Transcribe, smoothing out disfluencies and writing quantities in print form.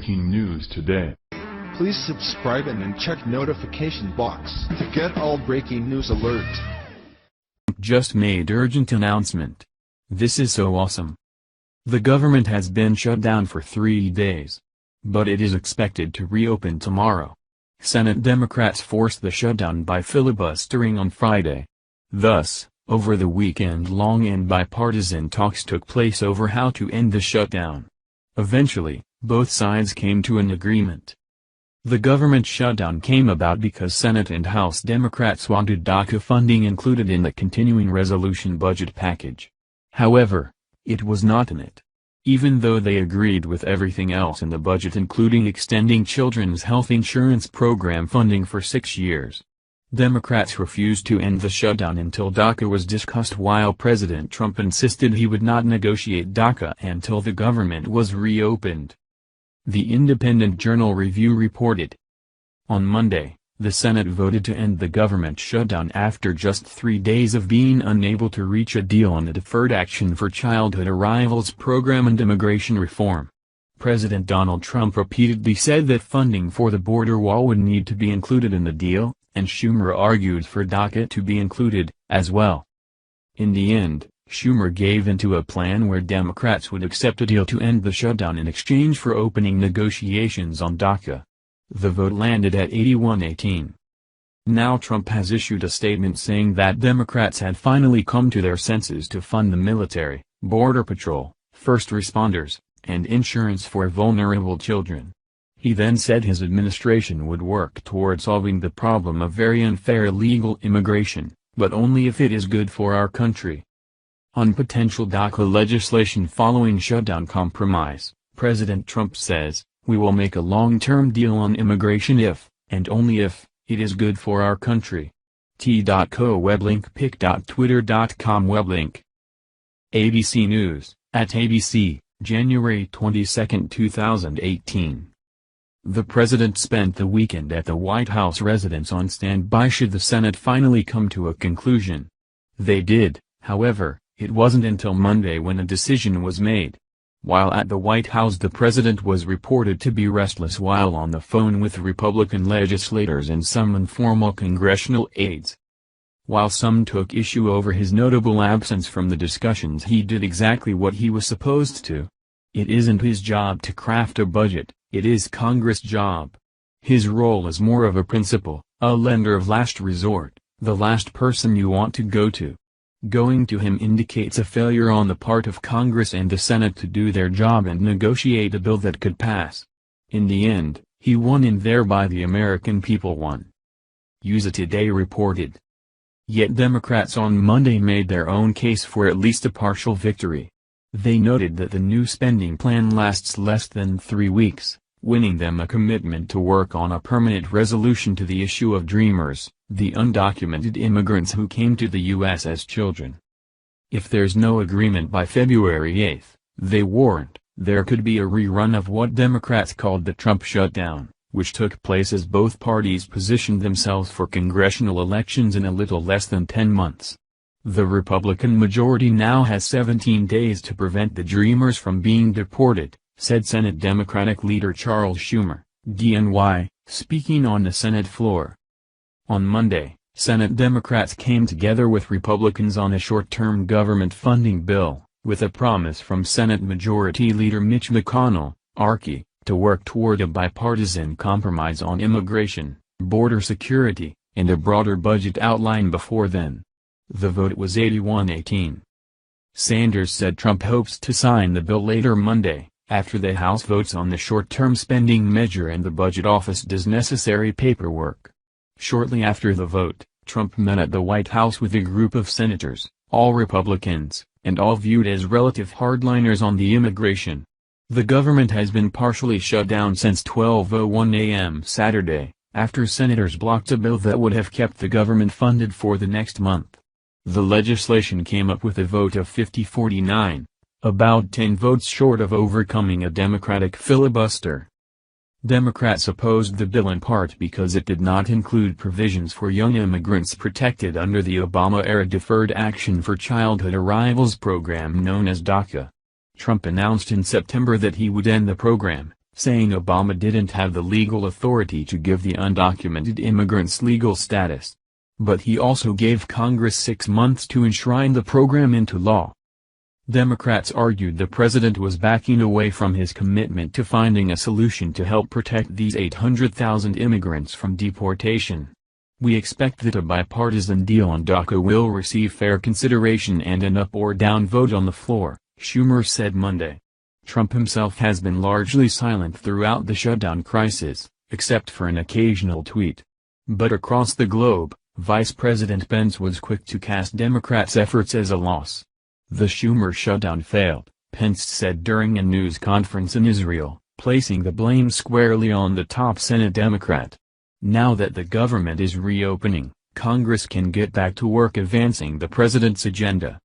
breaking news today. Please subscribe and then check notification box to get all breaking news alerts. Just made urgent announcement. This is so awesome. The government has been shut down for 3 days. But it is expected to reopen tomorrow. Senate Democrats forced the shutdown by filibustering on Friday. Thus, over the weekend long and bipartisan talks took place over how to end the shutdown. Eventually, both sides came to an agreement. The government shutdown came about because Senate and House Democrats wanted DACA funding included in the continuing resolution budget package. However, it was not in it. Even though they agreed with everything else in the budget including extending children's health insurance program funding for 6 years. Democrats refused to end the shutdown until DACA was discussed while President Trump insisted he would not negotiate DACA until the government was reopened. The Independent Journal Review reported. On Monday, the Senate voted to end the government shutdown after just 3 days of being unable to reach a deal on the Deferred Action for Childhood Arrivals program and immigration reform. President Donald Trump repeatedly said that funding for the border wall would need to be included in the deal, and Schumer argued for DACA to be included, as well. In the end, Schumer gave into a plan where Democrats would accept a deal to end the shutdown in exchange for opening negotiations on DACA. The vote landed at 81-18. Now Trump has issued a statement saying that Democrats had finally come to their senses to fund the military, Border Patrol, first responders, and insurance for vulnerable children. He then said his administration would work toward solving the problem of very unfair illegal immigration, but only if it is good for our country. On potential DACA legislation following shutdown compromise, President Trump says, "We will make a long-term deal on immigration if, and only if, it is good for our country." T.co weblink pic.twitter.com weblink. ABC News, at ABC, January 22, 2018. The president spent the weekend at the White House residence on standby should the Senate finally come to a conclusion. They did, however. It wasn't until Monday when a decision was made. While at the White House the president was reported to be restless while on the phone with Republican legislators and some informal congressional aides. While some took issue over his notable absence from the discussions, he did exactly what he was supposed to. It isn't his job to craft a budget, it is Congress' job. His role is more of a principal, a lender of last resort, the last person you want to go to. Going to him indicates a failure on the part of Congress and the Senate to do their job and negotiate a bill that could pass. In the end, he won and thereby the American people won. USA Today reported. Yet Democrats on Monday made their own case for at least a partial victory. They noted that the new spending plan lasts less than 3 weeks, winning them a commitment to work on a permanent resolution to the issue of Dreamers, the undocumented immigrants who came to the U.S. as children. If there's no agreement by February 8, they warned, there could be a rerun of what Democrats called the Trump shutdown, which took place as both parties positioned themselves for congressional elections in a little less than 10 months. The Republican majority now has 17 days to prevent the Dreamers from being deported, said Senate Democratic leader Charles Schumer, DNY, speaking on the Senate floor. On Monday, Senate Democrats came together with Republicans on a short-term government funding bill, with a promise from Senate Majority Leader Mitch McConnell, RK, to work toward a bipartisan compromise on immigration, border security, and a broader budget outline before then. The vote was 81-18. Sanders said Trump hopes to sign the bill later Monday, after the House votes on the short-term spending measure and the budget office does necessary paperwork. Shortly after the vote, Trump met at the White House with a group of senators, all Republicans, and all viewed as relative hardliners on the immigration. The government has been partially shut down since 12:01 a.m. Saturday, after senators blocked a bill that would have kept the government funded for the next month. The legislation came up with a vote of 50-49, about 10 votes short of overcoming a Democratic filibuster. Democrats opposed the bill in part because it did not include provisions for young immigrants protected under the Obama-era Deferred Action for Childhood Arrivals program known as DACA. Trump announced in September that he would end the program, saying Obama didn't have the legal authority to give the undocumented immigrants legal status. But he also gave Congress 6 months to enshrine the program into law. Democrats argued the president was backing away from his commitment to finding a solution to help protect these 800,000 immigrants from deportation. "We expect that a bipartisan deal on DACA will receive fair consideration and an up or down vote on the floor," Schumer said Monday. Trump himself has been largely silent throughout the shutdown crisis, except for an occasional tweet. But across the globe, Vice President Pence was quick to cast Democrats' efforts as a loss. "The Schumer shutdown failed," Pence said during a news conference in Israel, placing the blame squarely on the top Senate Democrat. "Now that the government is reopening, Congress can get back to work advancing the president's agenda."